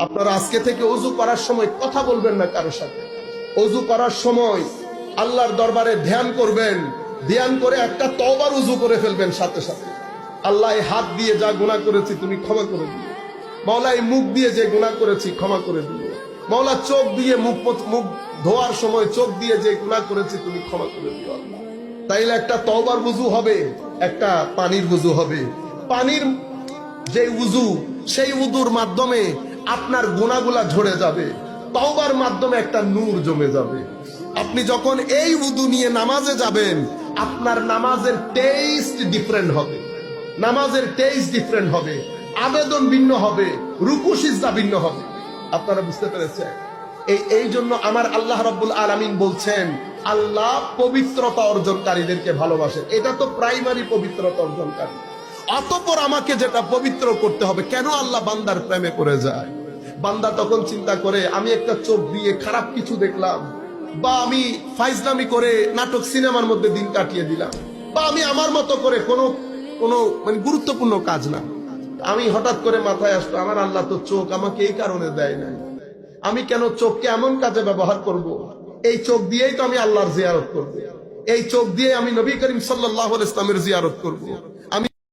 আপনারা আজকে থেকে ওযু করার সময় কথা বলবেন না কারোর সাথে। ওযু করার সময় আল্লাহর দরবারে ধ্যান করবেন, ধ্যান করে একটা তওবার ওযু করে ফেলবেন সাথে সাথে। আল্লাহ, এই হাত দিয়ে যা গুনাহ করেছি তুমি ক্ষমা করে দিও। মাওলা, এই মুখ দিয়ে যে গুনাহ করেছি ক্ষমা করে দিও। মাওলা, চোখ দিয়ে মুখ ধোয়ার সময় চোখ দিয়ে যে গুনাহ করেছি তুমি ক্ষমা করে দিও আল্লাহ। তাইলে একটা তওবার ওযু হবে, একটা পানির ওযু হবে। পানির যে ওযু, সেই ওযুর মাধ্যমে আপনার গুনাহগুলা ঝরে যাবে। তওবার মাধ্যমে একটা নূর জমে যাবে। আপনি যখন এই ওযু নিয়ে নামাজে যাবেন, আপনার নামাজের টেস্ট ডিফারেন্ট হবে, নামাজের টেস্ট ডিফারেন্ট হবে, আবেদন ভিন্ন হবে, রুকু সিজদা ভিন্ন হবে। আপনারা বুঝতে পেরেছেন? এই জন্য আমার আল্লাহ রাব্বুল আলামিন বলছেন, আল্লাহ পবিত্রতা অর্জনকারীদেরকে ভালোবাসেন। এটা তো প্রাইমারি পবিত্রতা অর্জনকারী। অতঃপর আমাকে যেটা পবিত্র করতে হবে, কেন আল্লাহ বান্দার প্রেমে পড়ে যায়? বান্দা তখন চিন্তা করে, আমি একটা চোখ দিয়ে খারাপ কিছু দেখলাম, বা আমি ফাইজলামি করে নাটক সিনেমার মধ্যে দিন কাটিয়ে দিলাম, বা আমি আমার মতো করে কোনো মানে গুরুত্বপূর্ণ কাজ না, আমি হঠাৎ করে মাথায় আসতো, আমার আল্লাহ তো চোখ আমাকে এই কারণে দেয় নাই, আমি কেন চোখকে এমন কাজে ব্যবহার করব? এই চোখ দিয়েই তো আমি আল্লাহর জিয়ারত করব, এই চোখ দিয়ে আমি নবী করিম সাল্লাল্লাহু আলাইহি ওয়াসাল্লামের জিয়ারত করব।